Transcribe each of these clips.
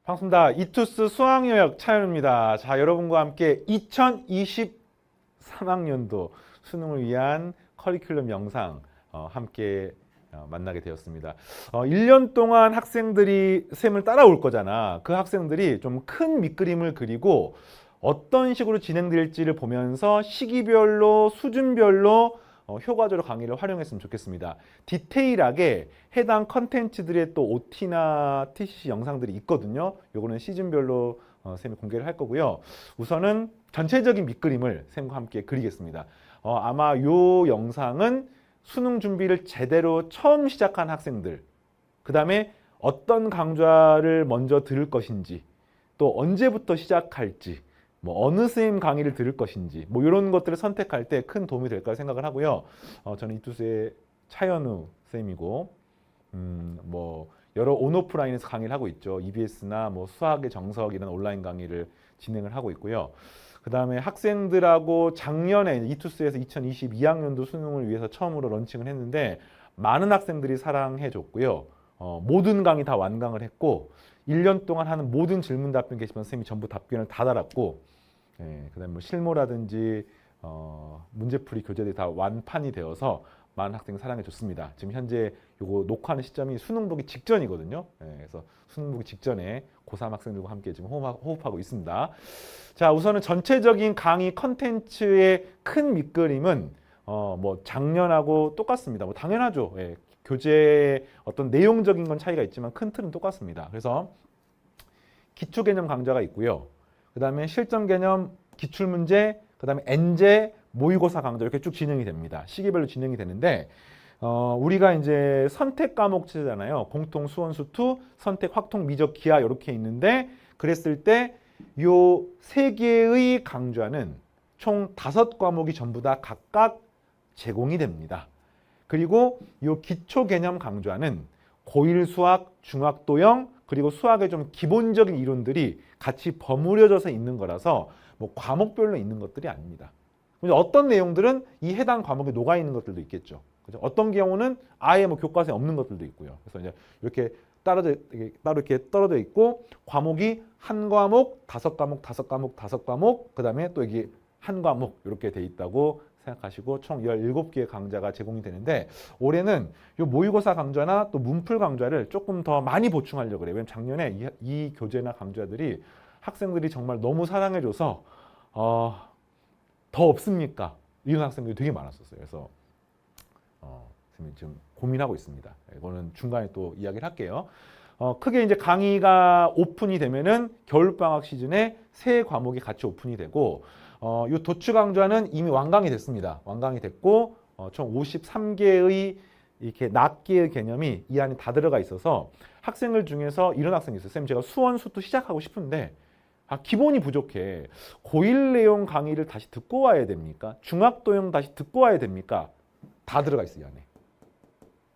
반갑습니다. 이투스 수학여역 차연우입니다. 자, 여러분과 함께 2023학년도 수능을 위한 커리큘럼 영상 함께 만나게 되었습니다. 1년 동안 학생들이 쌤을 따라올 거잖아. 그 학생들이 좀 큰 밑그림을 그리고 어떤 식으로 진행될지를 보면서 시기별로, 수준별로 효과적으로 강의를 활용했으면 좋겠습니다. 디테일하게 해당 컨텐츠들의 또 OT나 TCC 영상들이 있거든요. 요거는 시즌별로 쌤이 공개를 할 거고요. 우선은 전체적인 밑그림을 쌤과 함께 그리겠습니다. 아마 요 영상은 수능 준비를 제대로 처음 시작한 학생들, 그 다음에 어떤 강좌를 먼저 들을 것인지, 또 언제부터 시작할지, 뭐 어느 선생님 강의를 들을 것인지 뭐 이런 것들을 선택할 때 큰 도움이 될까 생각을 하고요. 저는 이투스의 차연우 쌤이고 뭐 여러 온오프라인에서 강의를 하고 있죠. EBS나 뭐 수학의 정석 이런 온라인 강의를 진행을 하고 있고요. 그 다음에 학생들하고 작년에 이투스에서 2022학년도 수능을 위해서 처음으로 런칭을 했는데 많은 학생들이 사랑해 줬고요. 모든 강의 다 완강을 했고 1년 동안 하는 모든 질문 답변 게시판 선생님이 전부 답변을 다 달았고, 그다음에 뭐 실무라든지 문제풀이 교재들이 다 완판이 되어서 많은 학생이 사랑해 줬습니다. 지금 현재 요거 녹화하는 시점이 수능 보기 직전이거든요. 그래서 수능 보기 직전에 고3 학생들과 함께 지금 호흡하고 있습니다. 자, 우선은 전체적인 강의 컨텐츠의 큰 밑그림은 뭐 작년하고 똑같습니다. 뭐 당연하죠. 교재의 어떤 내용적인 건 차이가 있지만 큰 틀은 똑같습니다. 그래서 기초 개념 강좌가 있고요. 그 다음에 실전 개념, 기출문제, 그 다음에 엔제, 모의고사 강좌 이렇게 쭉 진행이 됩니다. 시기별로 진행이 되는데 우리가 이제 선택 과목 체제잖아요. 공통, 수원, 수투, 선택, 확통, 미적, 기하 이렇게 있는데 그랬을 때 요 세 개의 강좌는 총 5과목이 전부 다 각각 제공이 됩니다. 그리고 이 기초 개념 강좌는 고1 수학, 중학도형, 그리고 수학의 좀 기본적인 이론들이 같이 버무려져서 있는 거라서 뭐 과목별로 있는 것들이 아닙니다. 어떤 내용들은 이 해당 과목에 녹아 있는 것들도 있겠죠. 그죠? 어떤 경우는 아예 뭐 교과서에 없는 것들도 있고요. 그래서 이제 이렇게 따로 이렇게 떨어져 있고 과목이 한 과목, 5과목, 5과목, 5과목, 그 다음에 또 이게 한 과목 이렇게 돼 있다고 생각하시고 총 17개의 강좌가 제공이 되는데 올해는 이 모의고사 강좌나 또 문풀 강좌를 조금 더 많이 보충하려고 그래요. 왜냐면 작년에 이 교재나 강좌들이 학생들이 정말 너무 사랑해줘서 더 없습니까? 이런 학생들이 되게 많았었어요. 그래서 선생님이 지금 고민하고 있습니다. 이거는 중간에 또 이야기를 할게요. 크게 이제 강의가 오픈이 되면은 겨울방학 시즌에 세 과목이 같이 오픈이 되고 이 도추 강좌는 이미 완강이 됐습니다. 완강이 됐고 총 53개의 이렇게 낱개의 개념이 이 안에 다 들어가 있어서 학생들 중에서 이런 학생이 있어요. 쌤 제가 수원 수투 시작하고 싶은데 기본이 부족해. 고1 내용 강의를 다시 듣고 와야 됩니까? 중학도형 다시 듣고 와야 됩니까? 다 들어가 있어요, 이 안에.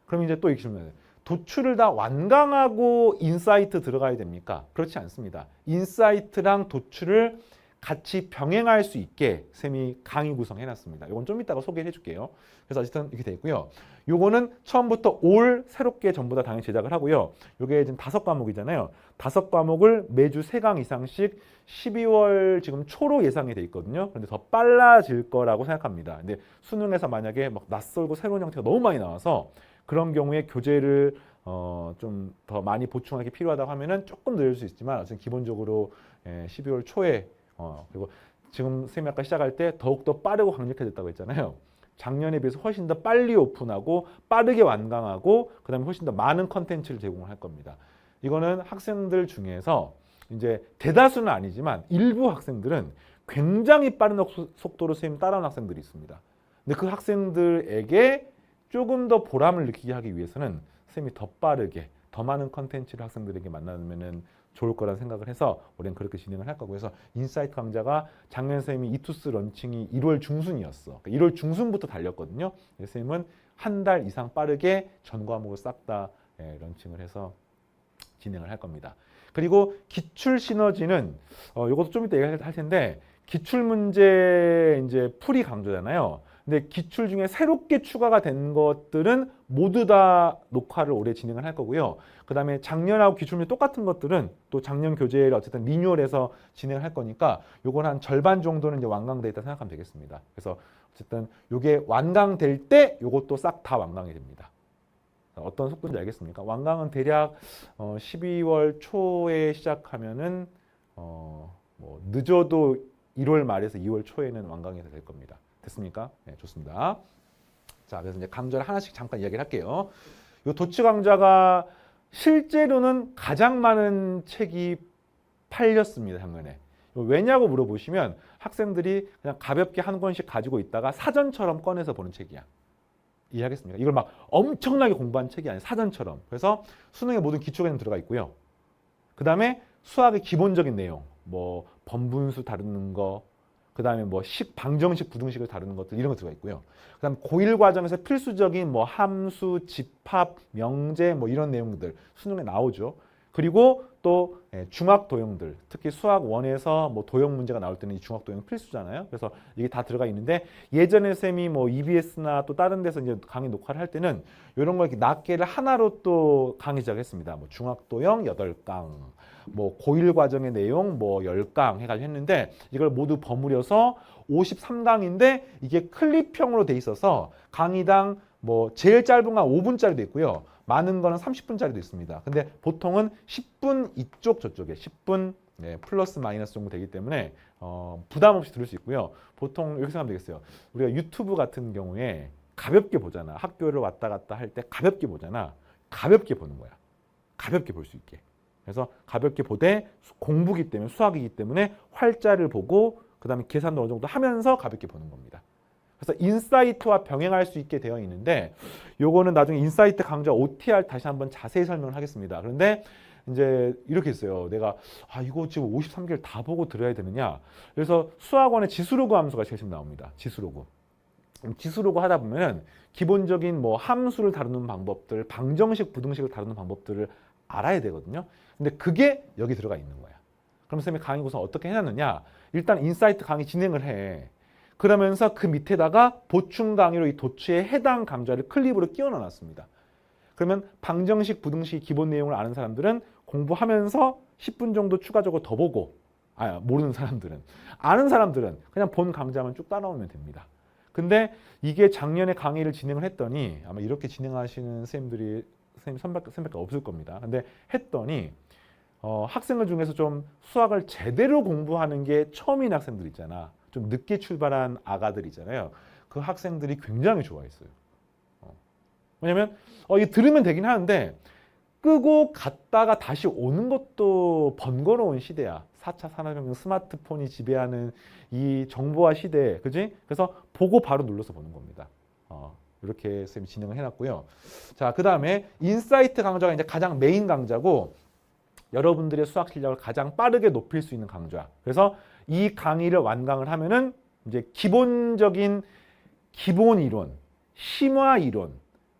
그럼 이제 또 이렇게 질문해요. 도추를 다 완강하고 인사이트 들어가야 됩니까? 그렇지 않습니다. 인사이트랑 도추를 같이 병행할 수 있게 쌤이 강의 구성해놨습니다. 이건 좀 이따가 소개를 해줄게요. 그래서 어쨌든 이렇게 돼 있고요. 요거는 처음부터 올 새롭게 전부 다 당연히 제작을 하고요. 요게 지금 5과목이잖아요. 5과목을 매주 3강 이상씩 12월 지금 초로 예상이 돼 있거든요. 그런데 더 빨라질 거라고 생각합니다. 근데 수능에서 만약에 막 낯설고 새로운 형태가 너무 많이 나와서 그런 경우에 교재를 좀 더 많이 보충하기 필요하다고 하면은 조금 늘릴 수 있지만 어쨌든 기본적으로 12월 초에 그리고 지금 쌤이 아까 시작할 때 더욱더 빠르고 강력해졌다고 했잖아요. 작년에 비해서 훨씬 더 빨리 오픈하고 빠르게 완강하고 그 다음에 훨씬 더 많은 컨텐츠를 제공을 할 겁니다. 이거는 학생들 중에서 이제 대다수는 아니지만 일부 학생들은 굉장히 빠른 속도로 쌤 따라오는 학생들이 있습니다. 근데 그 학생들에게 조금 더 보람을 느끼게 하기 위해서는 쌤이 더 빠르게 더 많은 컨텐츠를 학생들에게 만나면은 좋을 거라는 생각을 해서 올해는 그렇게 진행을 할 거고 해서 인사이트 강좌가 작년 쌤이 이투스 런칭이 1월 중순이었어. 그러니까 1월 중순부터 달렸거든요. 쌤은 한 달 이상 빠르게 전 과목을 싹 다 런칭을 해서 진행을 할 겁니다. 그리고 기출 시너지는 이것도 좀 이따 얘기할 텐데 기출 문제 이제 풀이 강좌잖아요. 근데 기출 중에 새롭게 추가가 된 것들은 모두 다 녹화를 올해 진행을 할 거고요. 그 다음에 작년하고 기출문제 똑같은 것들은 또 작년 교재를 어쨌든 리뉴얼해서 진행을 할 거니까 요건 한 절반 정도는 이제 완강돼 있다 생각하면 되겠습니다. 그래서 어쨌든 요게 완강될 때 요것도 싹 다 완강이 됩니다. 어떤 속도인지 알겠습니까? 완강은 대략 12월 초에 시작하면은 뭐 늦어도 1월 말에서 2월 초에는 완강이 될 겁니다. 됐습니까? 네, 좋습니다. 자, 그래서 이제 강좌를 하나씩 잠깐 이야기를 할게요. 이 도치 강좌가 실제로는 가장 많은 책이 팔렸습니다, 작년에. 왜냐고 물어보시면 학생들이 그냥 가볍게 한 권씩 가지고 있다가 사전처럼 꺼내서 보는 책이야. 이해하겠습니까? 이걸 막 엄청나게 공부한 책이 아니라 사전처럼. 그래서 수능의 모든 기초 개념 들어가 있고요. 그 다음에 수학의 기본적인 내용, 뭐 번분수 다루는 거, 그 다음에 뭐 방정식, 부등식을 다루는 것들 이런 거 들어가 있고요. 그 다음 고1 과정에서 필수적인 뭐 함수, 집합, 명제 뭐 이런 내용들 수능에 나오죠. 그리고 또 중학 도형들, 특히 수학 1에서 뭐 도형 문제가 나올 때는 이 중학 도형 필수잖아요. 그래서 이게 다 들어가 있는데 예전에 쌤이 뭐 EBS나 또 다른 데서 이제 강의 녹화를 할 때는 이런 걸 이렇게 낱개를 하나로 또 강의 시작했습니다. 뭐 중학 도형 8강, 뭐 고1 과정의 내용 뭐 10강 해가지고 했는데 이걸 모두 버무려서 53강인데 이게 클립형으로 돼 있어서 강의당 뭐 제일 짧은 건 5분짜리도 있고요. 많은 거는 30분짜리도 있습니다. 근데 보통은 10분 이쪽 저쪽에 10분 플러스 마이너스 정도 되기 때문에 부담 없이 들을 수 있고요. 보통 이렇게 생각하면 되겠어요. 우리가 유튜브 같은 경우에 가볍게 보잖아. 학교를 왔다 갔다 할 때 가볍게 보잖아. 가볍게 보는 거야. 가볍게 볼 수 있게. 그래서 가볍게 보되 공부기 때문에 수학이기 때문에 활자를 보고 그 다음에 계산도 어느 정도 하면서 가볍게 보는 겁니다. 그래서 인사이트와 병행할 수 있게 되어 있는데 요거는 나중에 인사이트 강좌 OTR 다시 한번 자세히 설명을 하겠습니다. 그런데 이제 이렇게 했어요. 내가 이거 지금 53개를 다 보고 들어야 되느냐. 그래서 수학원의 지수로그 함수가 제일 나옵니다. 지수로그. 지수로그 하다 보면 기본적인 뭐 함수를 다루는 방법들, 방정식, 부등식을 다루는 방법들을 알아야 되거든요. 근데 그게 여기 들어가 있는 거야. 그럼 쌤이 강의 구성 어떻게 해놨느냐. 일단 인사이트 강의 진행을 해. 그러면서 그 밑에다가 보충 강의로 이 도치에 해당 강좌를 클립으로 끼워 넣어놨습니다. 그러면 방정식, 부등식 기본 내용을 아는 사람들은 공부하면서 10분 정도 추가적으로 더 보고 모르는 사람들은 아는 사람들은 그냥 본 강좌만 쭉 따라오면 됩니다. 근데 이게 작년에 강의를 진행을 했더니 아마 이렇게 진행하시는 선생님들이 선생님밖에 없을 겁니다. 근데 했더니 학생들 중에서 좀 수학을 제대로 공부하는 게 처음인 학생들 있잖아. 좀 늦게 출발한 아가들 있잖아요. 그 학생들이 굉장히 좋아했어요. 왜냐면 이게 들으면 되긴 하는데 끄고 갔다가 다시 오는 것도 번거로운 시대야. 4차 산업혁명 스마트폰이 지배하는 이 정보화 시대, 그지? 그래서 보고 바로 눌러서 보는 겁니다. 이렇게 쌤이 진행을 해놨고요. 자, 그 다음에 인사이트 강좌가 이제 가장 메인 강좌고 여러분들의 수학 실력을 가장 빠르게 높일 수 있는 강좌. 그래서 이 강의를 완강을 하면은 이제 기본적인 기본 이론, 심화 이론,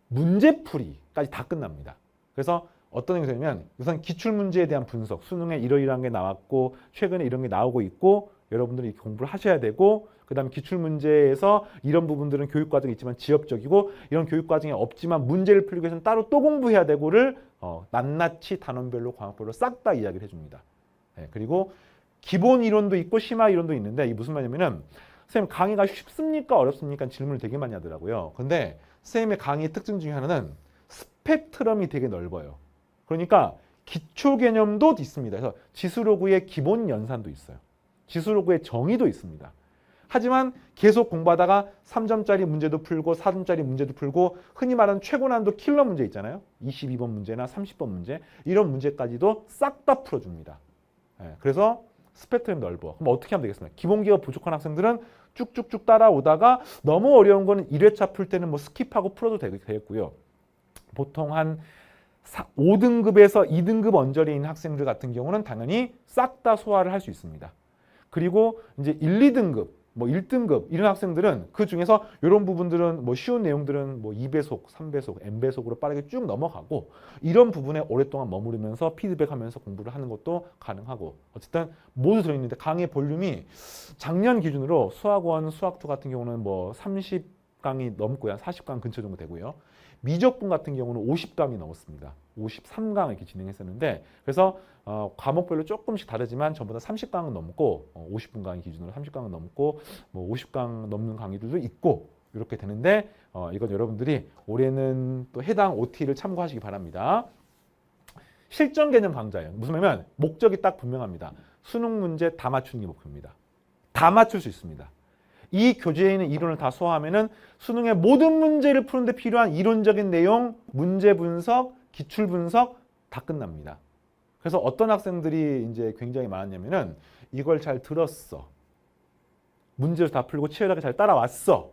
문제풀이까지 다 끝납니다. 그래서 어떤 얘기냐면 우선 기출 문제에 대한 분석, 수능에 이러이러한 게 나왔고 최근에 이런 게 나오고 있고 여러분들이 이렇게 공부를 하셔야 되고 그 다음에 기출 문제에서 이런 부분들은 교육 과정이 있지만 지역적이고 이런 교육 과정이 없지만 문제를 풀기 위해서는 따로 또 공부해야 되고를 낱낱이 단원별로 과목별로 싹 다 이야기를 해줍니다. 그리고 기본 이론도 있고 심화 이론도 있는데 이게 무슨 말이냐면은 선생님 강의가 쉽습니까 어렵습니까 질문을 되게 많이 하더라고요. 근데 선생님의 강의의 특징 중에 하나는 스펙트럼이 되게 넓어요. 그러니까 기초 개념도 있습니다. 그래서 지수로그의 기본 연산도 있어요. 지수로그의 정의도 있습니다. 하지만 계속 공부하다가 3점짜리 문제도 풀고 4점짜리 문제도 풀고 흔히 말하는 최고 난도 킬러 문제 있잖아요. 22번 문제나 30번 문제 이런 문제까지도 싹 다 풀어줍니다. 그래서 스펙트럼이 넓어. 그럼 어떻게 하면 되겠습니까? 기본기가 부족한 학생들은 쭉쭉쭉 따라오다가 너무 어려운 거는 1회차 풀 때는 뭐 스킵하고 풀어도 되겠고요. 보통 한 5등급에서 2등급 언저리에 있는 학생들 같은 경우는 당연히 싹 다 소화를 할 수 있습니다. 그리고 이제 1, 2등급 뭐 1등급 이런 학생들은 그 중에서 이런 부분들은 뭐 쉬운 내용들은 뭐 2배속, 3배속, n배속으로 빠르게 쭉 넘어가고 이런 부분에 오랫동안 머무르면서 피드백하면서 공부를 하는 것도 가능하고 어쨌든 모두 들어있는데 강의 볼륨이 작년 기준으로 수학원, 수학2 같은 경우는 뭐 30강이 넘고요. 40강 근처 정도 되고요. 미적분 같은 경우는 50강이 넘었습니다. 53강 이렇게 진행했었는데 그래서 과목별로 조금씩 다르지만 전부 다 30강은 넘고 50분 강의 기준으로 30강은 넘고 뭐 50강 넘는 강의들도 있고 이렇게 되는데 이건 여러분들이 올해는 또 해당 OT를 참고하시기 바랍니다. 실전 개념 강좌예요. 무슨 말이냐면 목적이 딱 분명합니다. 수능 문제 다 맞추는 게 목표입니다. 다 맞출 수 있습니다. 이 교재에 있는 이론을 다 소화하면은 수능의 모든 문제를 푸는데 필요한 이론적인 내용, 문제 분석, 기출 분석 다 끝납니다. 그래서 어떤 학생들이 이제 굉장히 많았냐면은 이걸 잘 들었어. 문제를 다 풀고 치열하게 잘 따라왔어.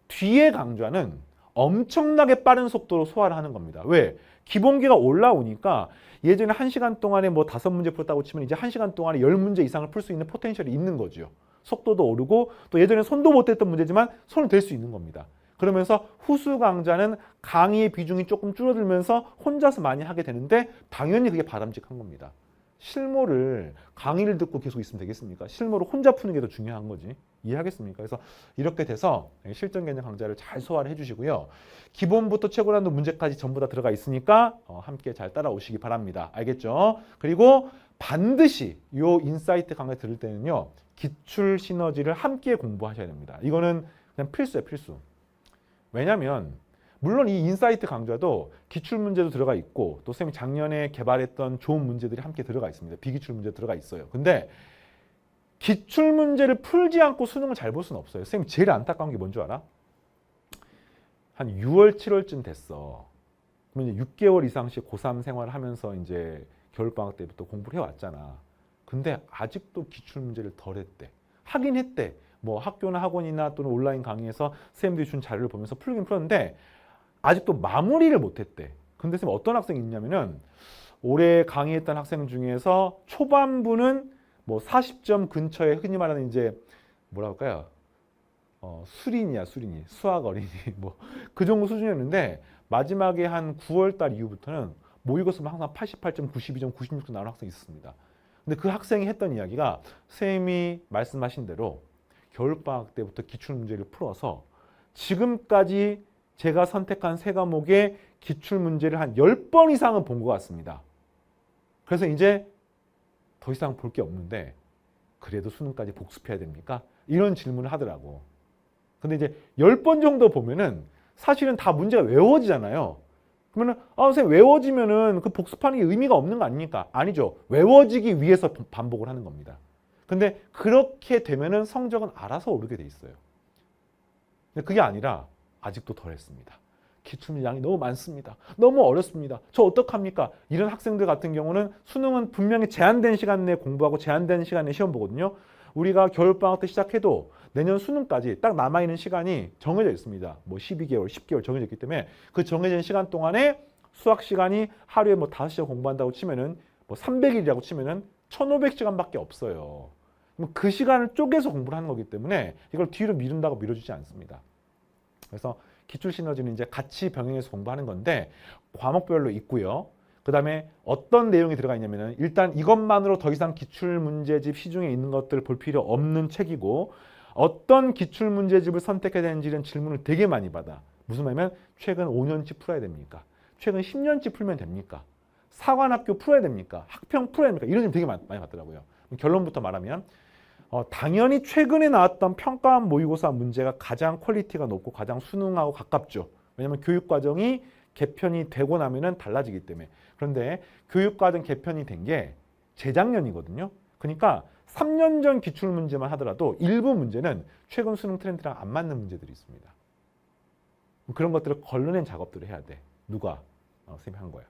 뒤에 강좌는 엄청나게 빠른 속도로 소화를 하는 겁니다. 왜? 기본기가 올라오니까 예전에 1시간 동안에 뭐 5문제 풀었다고 치면 이제 1시간 동안에 10문제 이상을 풀 수 있는 포텐셜이 있는 거죠. 속도도 오르고 또 예전에 손도 못 댔던 문제지만 손을 댈 수 있는 겁니다. 그러면서 후수 강좌는 강의의 비중이 조금 줄어들면서 혼자서 많이 하게 되는데 당연히 그게 바람직한 겁니다. 실무를 강의를 듣고 계속 있으면 되겠습니까? 실무를 혼자 푸는 게 더 중요한 거지. 이해하겠습니까? 그래서 이렇게 돼서 실전 개념 강좌를 잘 소화를 해주시고요. 기본부터 최고난도 문제까지 전부 다 들어가 있으니까 함께 잘 따라오시기 바랍니다. 알겠죠? 그리고 반드시 이 인사이트 강좌 들을 때는요. 기출 시너지를 함께 공부하셔야 됩니다. 이거는 그냥 필수예요, 필수. 왜냐하면 물론 이 인사이트 강좌도 기출 문제도 들어가 있고 또 쌤이 작년에 개발했던 좋은 문제들이 함께 들어가 있습니다. 비기출 문제 들어가 있어요. 근데 기출 문제를 풀지 않고 수능을 잘 볼 수는 없어요. 쌤이 제일 안타까운 게 뭔 줄 알아? 한 6월, 7월쯤 됐어. 그러면 이제 6개월 이상씩 고3 생활을 하면서 이제 겨울방학 때부터 공부를 해왔잖아. 근데 아직도 기출문제를 덜 했대. 하긴 했대. 뭐 학교나 학원이나 또는 온라인 강의에서 선생님들이 준 자료를 보면서 풀긴 풀었는데 아직도 마무리를 못했대. 근데 선생님 어떤 학생이 있냐면은 올해 강의했던 학생 중에서 초반부는 뭐 40점 근처에 흔히 말하는 이제 뭐라 할까요? 수린이야, 수린이. 수학 어린이. 뭐 그 정도 수준이었는데 마지막에 한 9월 달 이후부터는 모의고사 항상 88점, 92점, 96점 나오는 학생이 있었습니다. 근데 그 학생이 했던 이야기가 선생님이 말씀하신 대로 겨울방학 때부터 기출문제를 풀어서 지금까지 제가 선택한 3과목의 기출문제를 한 10번 이상은 본 것 같습니다. 그래서 이제 더 이상 볼 게 없는데 그래도 수능까지 복습해야 됩니까? 이런 질문을 하더라고. 근데 이제 10번 정도 보면은 사실은 다 문제가 외워지잖아요. 그러면은 선생님 외워지면은 그 복습하는 게 의미가 없는 거 아닙니까? 아니죠. 외워지기 위해서 반복을 하는 겁니다. 근데 그렇게 되면은 성적은 알아서 오르게 돼 있어요. 근데 그게 아니라 아직도 덜 했습니다. 기출문제 양이 너무 많습니다. 너무 어렵습니다. 저 어떡합니까? 이런 학생들 같은 경우는 수능은 분명히 제한된 시간 내에 공부하고 제한된 시간 내에 시험 보거든요. 우리가 겨울방학 때 시작해도 내년 수능까지 딱 남아있는 시간이 정해져 있습니다. 뭐 12개월, 10개월 정해져 있기 때문에 그 정해진 시간 동안에 수학 시간이 하루에 뭐 5시간 공부한다고 치면은 뭐 300일이라고 치면은 1500시간밖에 없어요. 그럼 그 시간을 쪼개서 공부를 하는 거기 때문에 이걸 뒤로 미룬다고 미뤄주지 않습니다. 그래서 기출 시너지는 이제 같이 병행해서 공부하는 건데 과목별로 있고요. 그 다음에 어떤 내용이 들어가 있냐면은 일단 이것만으로 더 이상 기출문제집 시중에 있는 것들을 볼 필요 없는 책이고 어떤 기출문제집을 선택해야 되는지는 질문을 되게 많이 받아. 무슨 말이냐면 최근 5년치 풀어야 됩니까? 최근 10년치 풀면 됩니까? 사관학교 풀어야 됩니까? 학평 풀어야 됩니까? 이런 질문 되게 많이 받더라고요. 결론부터 말하면 당연히 최근에 나왔던 평가원 모의고사 문제가 가장 퀄리티가 높고 가장 수능하고 가깝죠. 왜냐하면 교육과정이 개편이 되고 나면은 달라지기 때문에. 그런데 교육과정 개편이 된 게 재작년이거든요. 그러니까 3년 전 기출문제만 하더라도 일부 문제는 최근 수능 트렌드랑 안 맞는 문제들이 있습니다. 그런 것들을 걸러낸 작업들을 해야 돼. 누가? 선생님이 한 거야.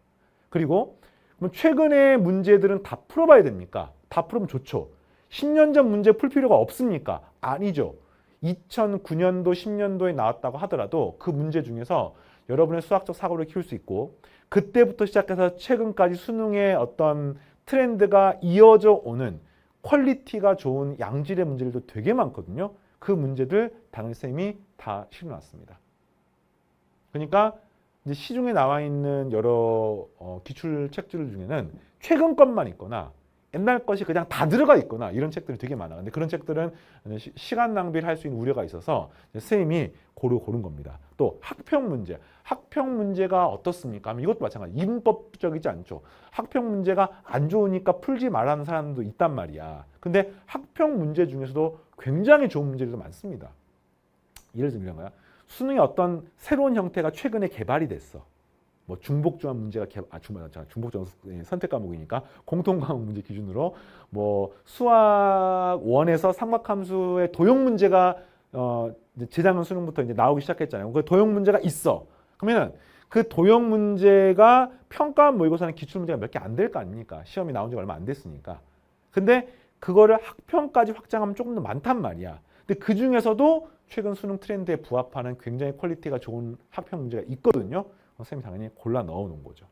그리고 그럼 최근의 문제들은 다 풀어봐야 됩니까? 다 풀으면 좋죠. 10년 전 문제 풀 필요가 없습니까? 아니죠. 2009년도, 10년도에 나왔다고 하더라도 그 문제 중에서 여러분의 수학적 사고를 키울 수 있고 그때부터 시작해서 최근까지 수능의 어떤 트렌드가 이어져 오는 퀄리티가 좋은 양질의 문제들도 되게 많거든요. 그 문제들 당연히 쌤이 다 실어놨습니다. 그러니까 이제 시중에 나와 있는 여러 기출 책들 중에는 최근 것만 있거나 옛날 것이 그냥 다 들어가 있거나 이런 책들이 되게 많아. 근데 그런 책들은 시간 낭비를 할 수 있는 우려가 있어서 선생님이 고른 겁니다. 또 학평 문제. 학평 문제가 어떻습니까? 이것도 마찬가지. 이분법적이지 않죠. 학평 문제가 안 좋으니까 풀지 말라는 사람도 있단 말이야. 근데 학평 문제 중에서도 굉장히 좋은 문제들도 많습니다. 예를 들면 거야. 수능의 어떤 새로운 형태가 최근에 개발이 됐어. 뭐 중복조합 문제가 중복조합 선택 과목이니까 공통 과목 문제 기준으로 뭐 수학 1에서 삼각함수의 도형 문제가 이제 재작년 수능부터 이제 나오기 시작했잖아요. 그 도형 문제가 있어. 그러면 그 도형 문제가 평가 모의고사는 기출 문제가 몇 개 안 될 거 아닙니까? 시험이 나온 지가 얼마 안 됐으니까. 근데 그거를 학평까지 확장하면 조금 더 많단 말이야. 근데 그 중에서도 최근 수능 트렌드에 부합하는 굉장히 퀄리티가 좋은 학평 문제가 있거든요. 선생님이 당연히 골라 넣어 놓은 거죠.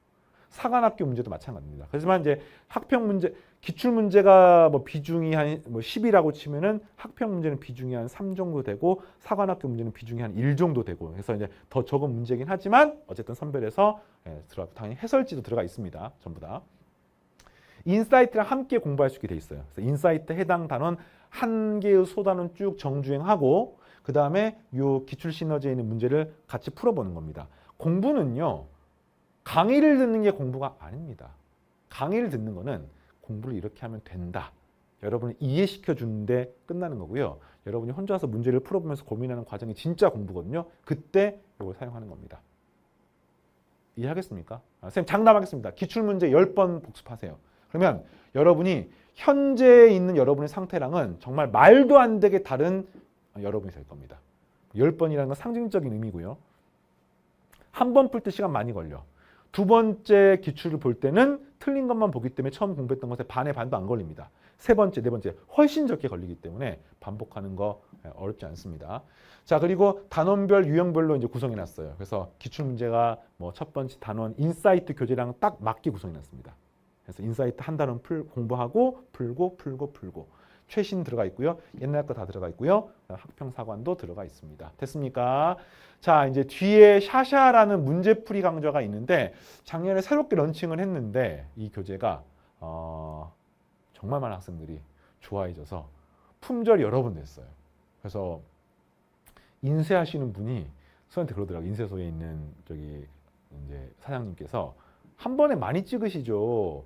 사관학교 문제도 마찬가지입니다. 그렇지만 이제 학평 문제, 기출 문제가 뭐 비중이 한 뭐 10이라고 치면은 학평 문제는 비중이 한 3 정도 되고 사관학교 문제는 비중이 한 1 정도 되고 그래서 이제 더 적은 문제긴 하지만 어쨌든 선별해서 당연히 해설지도 들어가 있습니다. 전부 다. 인사이트랑 함께 공부할 수 있게 돼 있어요. 그래서 인사이트 해당 단원 한 개의 소단원 쭉 정주행하고 그 다음에 요 기출 시너지에 있는 문제를 같이 풀어보는 겁니다. 공부는요. 강의를 듣는 게 공부가 아닙니다. 강의를 듣는 거는 공부를 이렇게 하면 된다. 여러분을 이해시켜 주는데 끝나는 거고요. 여러분이 혼자서 문제를 풀어보면서 고민하는 과정이 진짜 공부거든요. 그때 이걸 사용하는 겁니다. 이해하겠습니까? 선생님 장담하겠습니다. 기출문제 10번 복습하세요. 그러면 여러분이 현재 있는 여러분의 상태랑은 정말 말도 안 되게 다른 여러분이 될 겁니다. 10번이라는 건 상징적인 의미고요. 한 번 풀 때 시간 많이 걸려. 두 번째 기출을 볼 때는 틀린 것만 보기 때문에 처음 공부했던 것에 반의 반도 안 걸립니다. 세 번째, 네 번째 훨씬 적게 걸리기 때문에 반복하는 거 어렵지 않습니다. 자, 그리고 단원별 유형별로 이제 구성해 놨어요. 그래서 기출 문제가 뭐 첫 번째 단원 인사이트 교재랑 딱 맞게 구성해 놨습니다. 그래서 인사이트 한 단원 공부하고 풀고 최신 들어가 있고요. 옛날 거 다 들어가 있고요. 학평사관도 들어가 있습니다. 됐습니까? 자, 이제 뒤에 샤샤라는 문제풀이 강좌가 있는데 작년에 새롭게 런칭을 했는데 이 교재가 정말 많은 학생들이 좋아해져서 품절이 여러 번 됐어요. 그래서 인쇄하시는 분이 저한테 그러더라고요. 인쇄소에 있는 저기 이제 사장님께서 한 번에 많이 찍으시죠.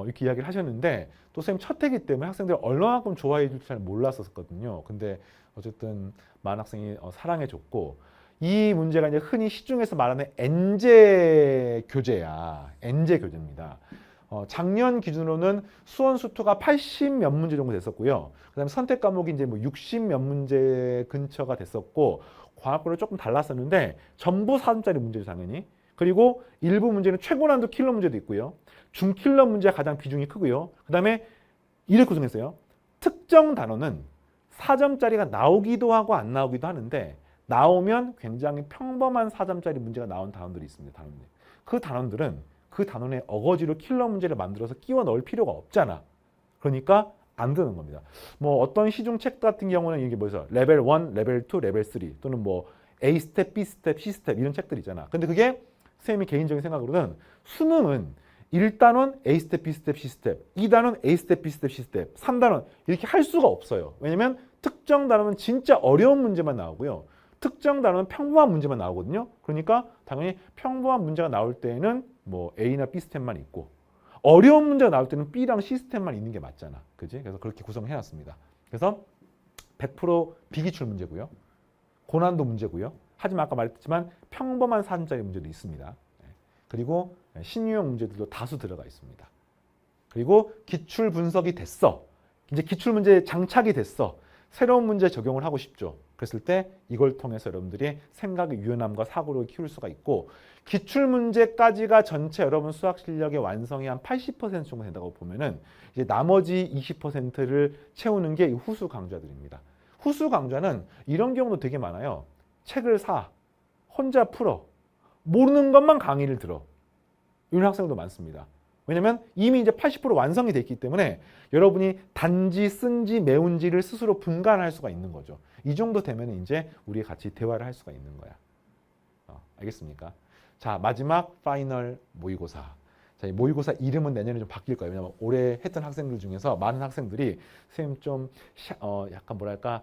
이렇게 이야기를 하셨는데 또 선생님 첫 해기 때문에 학생들이 얼마만큼 좋아해 줄지 잘 몰랐었거든요. 근데 어쨌든 많은 학생이 사랑해 줬고 이 문제가 이제 흔히 시중에서 말하는 엔제 교재야. 엔제 교재입니다. 작년 기준으로는 수원 수투가 80 몇 문제 정도 됐었고요. 그다음에 선택 과목이 이제 뭐 60 몇 문제 근처가 됐었고 과학고로 조금 달랐었는데 전부 4점짜리 문제죠, 당연히. 그리고 일부 문제는 최고 난도 킬러 문제도 있고요. 중킬러 문제가 가장 비중이 크고요. 그 다음에 이렇게 구성했어요. 특정 단어는 4점짜리가 나오기도 하고 안 나오기도 하는데 나오면 굉장히 평범한 4점짜리 문제가 나온 단원들이 있습니다. 단원들. 그 단원들은 그 단원의 어거지로 킬러 문제를 만들어서 끼워 넣을 필요가 없잖아. 그러니까 안 되는 겁니다. 뭐 어떤 시중 책 같은 경우는 이게 뭐죠? 레벨 1, 레벨 2, 레벨 3 또는 뭐 A 스텝, B 스텝, C 스텝 이런 책들 있잖아. 근데 그게 선생님이 개인적인 생각으로는 수능은 1단원 A 스텝, B 스텝, C 스텝, 2단원 A 스텝, B 스텝, C 스텝, 3단원 이렇게 할 수가 없어요. 왜냐면 특정 단원은 진짜 어려운 문제만 나오고요. 특정 단원은 평범한 문제만 나오거든요. 그러니까 당연히 평범한 문제가 나올 때에는 뭐 A나 B 스텝만 있고 어려운 문제가 나올 때는 B랑 C 스텝만 있는 게 맞잖아. 그지? 그래서 그렇게 구성해 놨습니다. 그래서 100% 비기출 문제고요. 고난도 문제고요. 하지만 아까 말했지만 평범한 4점짜리 문제도 있습니다. 그리고 신유형 문제들도 다수 들어가 있습니다. 그리고 기출 분석이 됐어. 이제 기출 문제 장착이 됐어. 새로운 문제 적용을 하고 싶죠. 그랬을 때 이걸 통해서 여러분들이 생각의 유연함과 사고를 키울 수가 있고 기출 문제까지가 전체 여러분 수학 실력의 완성이 한 80% 정도 된다고 보면은 이제 나머지 20%를 채우는 게 후수 강좌들입니다. 후수 강좌는 이런 경우도 되게 많아요. 책을 사, 혼자 풀어, 모르는 것만 강의를 들어. 이런 학생도 많습니다. 왜냐면 이미 이제 80% 완성이 됐기 때문에 여러분이 단지, 쓴지, 매운지를 스스로 분간할 수가 있는 거죠. 이 정도 되면 이제 우리 같이 대화를 할 수가 있는 거야. 알겠습니까? 자, 마지막 파이널 모의고사. 자, 이 모의고사 이름은 내년에 좀 바뀔 거예요. 왜냐면 올해 했던 학생들 중에서 많은 학생들이 선생님 좀 약간 뭐랄까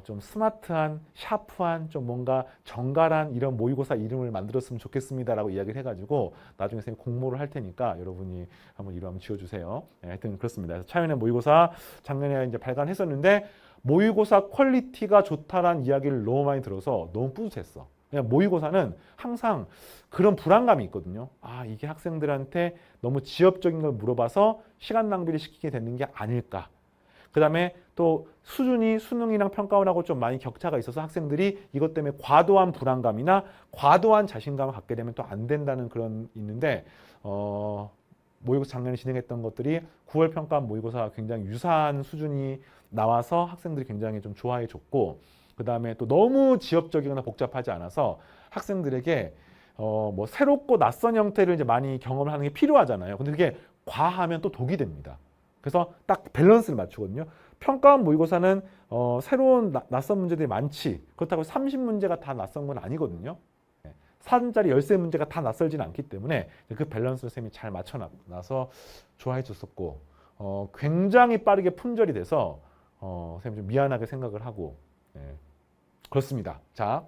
좀 스마트한, 샤프한, 좀 뭔가 정갈한 이런 모의고사 이름을 만들었으면 좋겠습니다라고 이야기를 해가지고 나중에 선생님 공모를 할 테니까 여러분이 한번 이름 한번 지어주세요. 네, 하여튼 그렇습니다. 그래서 차윤의 모의고사 작년에 이제 발간했었는데 모의고사 퀄리티가 좋다라는 이야기를 너무 많이 들어서 너무 뿌듯했어. 그냥 모의고사는 항상 그런 불안감이 있거든요. 아, 이게 학생들한테 너무 지엽적인 걸 물어봐서 시간 낭비를 시키게 되는 게 아닐까. 그 다음에 또 수준이 수능이랑 평가원하고 좀 많이 격차가 있어서 학생들이 이것 때문에 과도한 불안감이나 과도한 자신감을 갖게 되면 또 안 된다는 그런 있는데 모의고사 작년에 진행했던 것들이 9월 평가원 모의고사와 굉장히 유사한 수준이 나와서 학생들이 굉장히 좀 좋아해 줬고 그 다음에 또 너무 지엽적이거나 복잡하지 않아서 학생들에게 뭐 새롭고 낯선 형태를 이제 많이 경험을 하는 게 필요하잖아요. 근데 그게 과하면 또 독이 됩니다. 그래서 딱 밸런스를 맞추거든요. 평가원 모의고사는 새로운 낯선 문제들이 많지. 그렇다고 30문제가 다 낯선 건 아니거든요. 4등짜리 13문제가 다 낯설지는 않기 때문에 그 밸런스를 선생님이 잘 맞춰놔서 좋아해 줬었고 굉장히 빠르게 품절이 돼서 선생님 좀 미안하게 생각을 하고 그렇습니다. 자,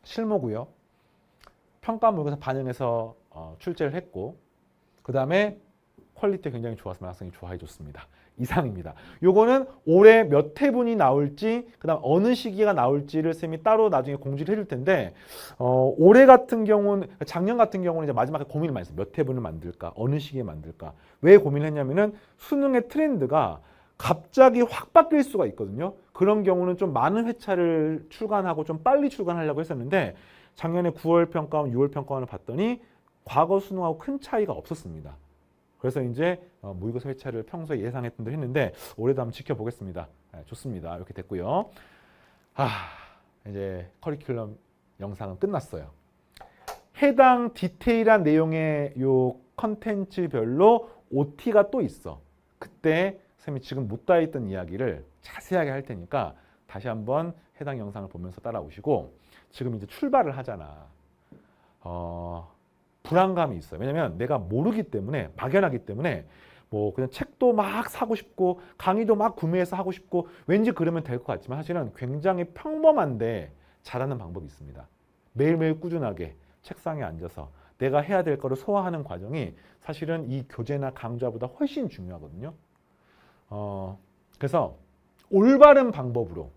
실무고요. 평가원 모의고사 반영해서 출제를 했고 그 다음에 퀄리티 굉장히 좋았으면 학생이 좋아해 줬습니다. 이상입니다. 요거는 올해 몇 회분이 나올지 그다음 어느 시기가 나올지를 쌤이 따로 나중에 공지를 해줄 텐데 올해 같은 경우는 작년 같은 경우는 이제 마지막에 고민을 많이 했어요. 몇 회분을 만들까? 어느 시기에 만들까? 왜 고민을 했냐면은 수능의 트렌드가 갑자기 확 바뀔 수가 있거든요. 그런 경우는 좀 많은 회차를 출간하고 좀 빨리 출간하려고 했었는데 작년에 9월 평가원, 6월 평가원을 봤더니 과거 수능하고 큰 차이가 없었습니다. 그래서 이제 모의고사 회차를 평소에 예상했던 대로 했는데 올해도 한번 지켜보겠습니다. 네, 좋습니다. 이렇게 됐고요. 이제 커리큘럼 영상은 끝났어요. 해당 디테일한 내용의 요 컨텐츠별로 OT가 또 있어. 그때 쌤이 지금 못다 했던 이야기를 자세하게 할 테니까 다시 한번 해당 영상을 보면서 따라오시고 지금 이제 출발을 하잖아. 불안감이 있어요. 왜냐면 내가 모르기 때문에 막연하기 때문에 뭐 그냥 책도 막 사고 싶고 강의도 막 구매해서 하고 싶고 왠지 그러면 될 것 같지만 사실은 굉장히 평범한데 잘하는 방법이 있습니다. 매일매일 꾸준하게 책상에 앉아서 내가 해야 될 거를 소화하는 과정이 사실은 이 교재나 강좌보다 훨씬 중요하거든요. 그래서 올바른 방법으로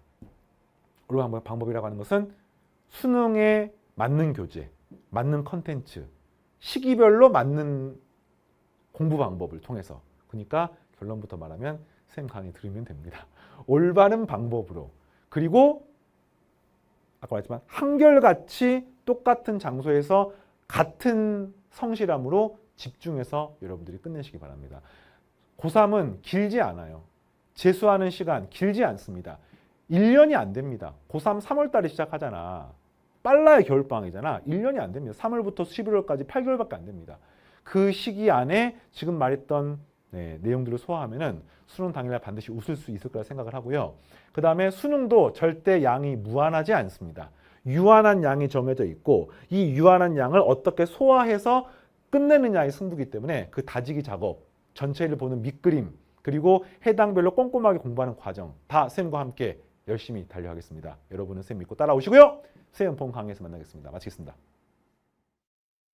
올바른 방법이라고 하는 것은 수능에 맞는 교재, 맞는 컨텐츠, 시기별로 맞는 공부 방법을 통해서 그러니까 결론부터 말하면 쌤 강의 들으면 됩니다. 올바른 방법으로 그리고 아까 말했지만 한결같이 똑같은 장소에서 같은 성실함으로 집중해서 여러분들이 끝내시기 바랍니다. 고3은 길지 않아요. 재수하는 시간 길지 않습니다. 1년이 안 됩니다. 고3 3월 달에 시작하잖아. 빨라야 겨울방학이잖아. 1년이 안 됩니다. 3월부터 11월까지 8개월밖에 안 됩니다. 그 시기 안에 지금 말했던 내용들을 소화하면은 수능 당일날 반드시 웃을 수 있을 거라 생각을 하고요. 그 다음에 수능도 절대 양이 무한하지 않습니다. 유한한 양이 정해져 있고 이 유한한 양을 어떻게 소화해서 끝내느냐의 승부기 때문에 그 다지기 작업, 전체를 보는 밑그림, 그리고 해당별로 꼼꼼하게 공부하는 과정 다 쌤과 함께 열심히 달려가겠습니다. 여러분은 쌤 믿고 따라오시고요. 새 연봉 강의에서 만나겠습니다. 마치겠습니다.